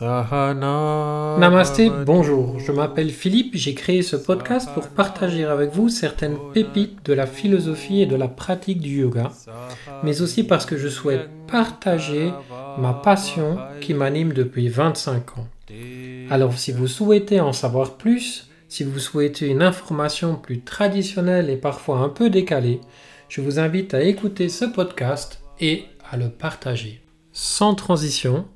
Namasté, bonjour, je m'appelle Philippe, j'ai créé ce podcast pour partager avec vous certaines pépites de la philosophie et de la pratique du yoga, mais aussi parce que je souhaite partager ma passion qui m'anime depuis 25 ans. Alors si vous souhaitez en savoir plus, si vous souhaitez une information plus traditionnelle et parfois un peu décalée, je vous invite à écouter ce podcast et à le partager. Sans transition,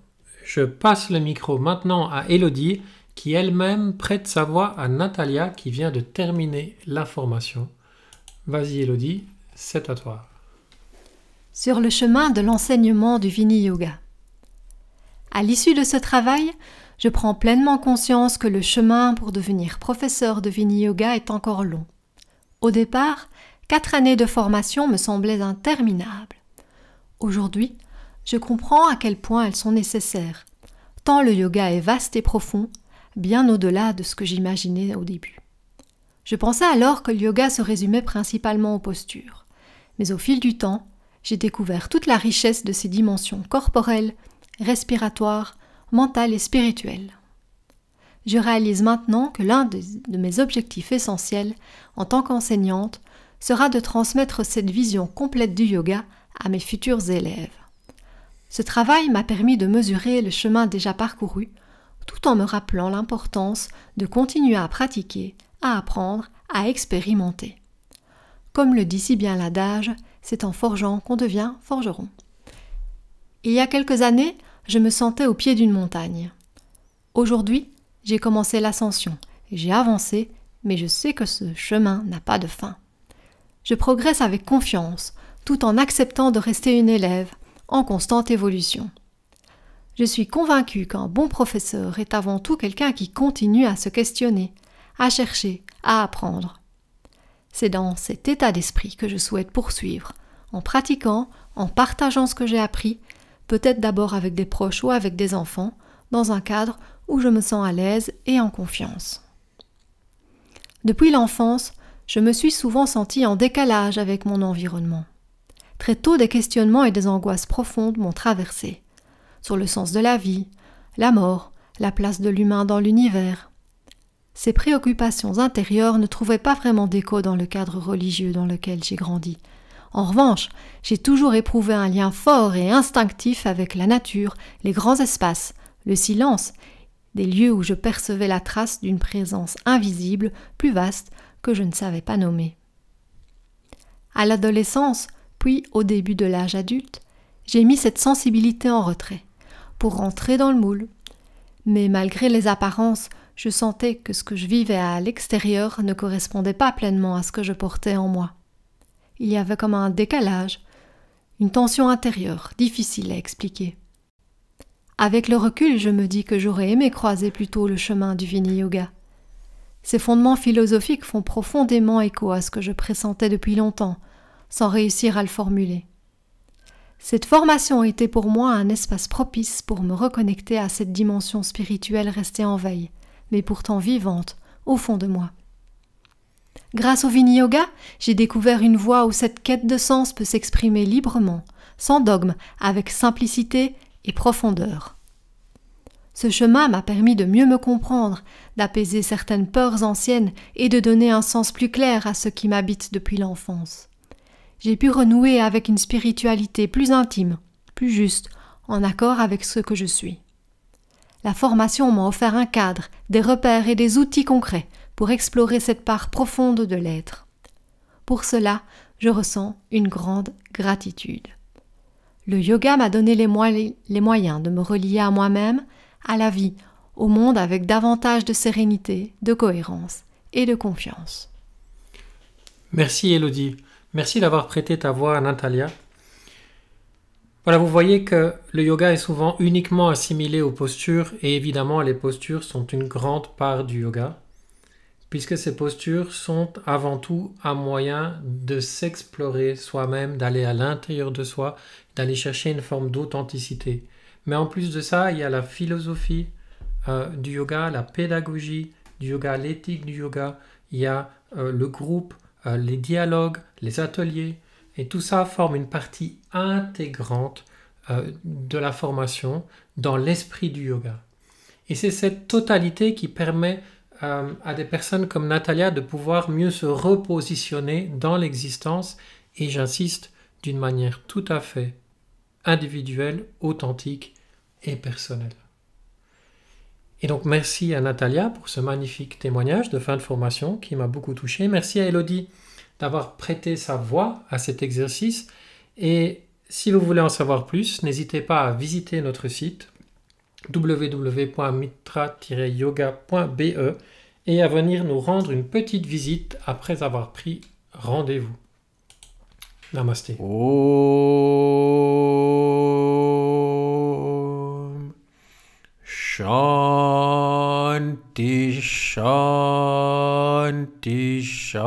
je passe le micro maintenant à Elodie, qui elle-même prête sa voix à Natalia, qui vient de terminer la formation. Vas-y Elodie, c'est à toi. Sur le chemin de l'enseignement du Vini Yoga. À l'issue de ce travail, je prends pleinement conscience que le chemin pour devenir professeur de Vini Yoga est encore long. Au départ, 4 années de formation me semblaient interminables. Aujourd'hui, je comprends à quel point elles sont nécessaires, tant le yoga est vaste et profond, bien au-delà de ce que j'imaginais au début. Je pensais alors que le yoga se résumait principalement aux postures, mais au fil du temps, j'ai découvert toute la richesse de ses dimensions corporelles, respiratoires, mentales et spirituelles. Je réalise maintenant que l'un de mes objectifs essentiels en tant qu'enseignante sera de transmettre cette vision complète du yoga à mes futurs élèves. Ce travail m'a permis de mesurer le chemin déjà parcouru, tout en me rappelant l'importance de continuer à pratiquer, à apprendre, à expérimenter. Comme le dit si bien l'adage, c'est en forgeant qu'on devient forgeron. Il y a quelques années, je me sentais au pied d'une montagne. Aujourd'hui, j'ai commencé l'ascension et j'ai avancé, mais je sais que ce chemin n'a pas de fin. Je progresse avec confiance, tout en acceptant de rester une élève, en constante évolution. Je suis convaincue qu'un bon professeur est avant tout quelqu'un qui continue à se questionner, à chercher, à apprendre. C'est dans cet état d'esprit que je souhaite poursuivre, en pratiquant, en partageant ce que j'ai appris, peut-être d'abord avec des proches ou avec des enfants, dans un cadre où je me sens à l'aise et en confiance. Depuis l'enfance, je me suis souvent sentie en décalage avec mon environnement. Très tôt, des questionnements et des angoisses profondes m'ont traversée, sur le sens de la vie, la mort, la place de l'humain dans l'univers. Ces préoccupations intérieures ne trouvaient pas vraiment d'écho dans le cadre religieux dans lequel j'ai grandi. En revanche, j'ai toujours éprouvé un lien fort et instinctif avec la nature, les grands espaces, le silence, des lieux où je percevais la trace d'une présence invisible, plus vaste, que je ne savais pas nommer. À l'adolescence, puis au début de l'âge adulte, j'ai mis cette sensibilité en retrait, pour rentrer dans le moule. Mais malgré les apparences, je sentais que ce que je vivais à l'extérieur ne correspondait pas pleinement à ce que je portais en moi. Il y avait comme un décalage, une tension intérieure, difficile à expliquer. Avec le recul, je me dis que j'aurais aimé croiser plutôt le chemin du Vini Yoga. Ses fondements philosophiques font profondément écho à ce que je pressentais depuis longtemps, sans réussir à le formuler. Cette formation était pour moi un espace propice pour me reconnecter à cette dimension spirituelle restée en veille, mais pourtant vivante, au fond de moi. Grâce au Vini Yoga, j'ai découvert une voie où cette quête de sens peut s'exprimer librement, sans dogme, avec simplicité et profondeur. Ce chemin m'a permis de mieux me comprendre, d'apaiser certaines peurs anciennes et de donner un sens plus clair à ce qui m'habite depuis l'enfance. J'ai pu renouer avec une spiritualité plus intime, plus juste, en accord avec ce que je suis. La formation m'a offert un cadre, des repères et des outils concrets pour explorer cette part profonde de l'être. Pour cela, je ressens une grande gratitude. Le yoga m'a donné les moyens de me relier à moi-même, à la vie, au monde avec davantage de sérénité, de cohérence et de confiance. Merci Elodie. Merci d'avoir prêté ta voix à Natalia. Voilà, vous voyez que le yoga est souvent uniquement assimilé aux postures et évidemment les postures sont une grande part du yoga puisque ces postures sont avant tout un moyen de s'explorer soi-même, d'aller à l'intérieur de soi, d'aller chercher une forme d'authenticité. Mais en plus de ça, il y a la philosophie du yoga, la pédagogie du yoga, l'éthique du yoga, il y a le groupe, les dialogues, les ateliers, et tout ça forme une partie intégrante de la formation dans l'esprit du yoga. Et c'est cette totalité qui permet à des personnes comme Natalia de pouvoir mieux se repositionner dans l'existence, et j'insiste, d'une manière tout à fait individuelle, authentique et personnelle. Et donc merci à Natalia pour ce magnifique témoignage de fin de formation qui m'a beaucoup touché. Merci à Elodie d'avoir prêté sa voix à cet exercice. Et si vous voulez en savoir plus, n'hésitez pas à visiter notre site www.mitra-yoga.be et à venir nous rendre une petite visite après avoir pris rendez-vous. Namasté. Om Shanti Shanti Shanti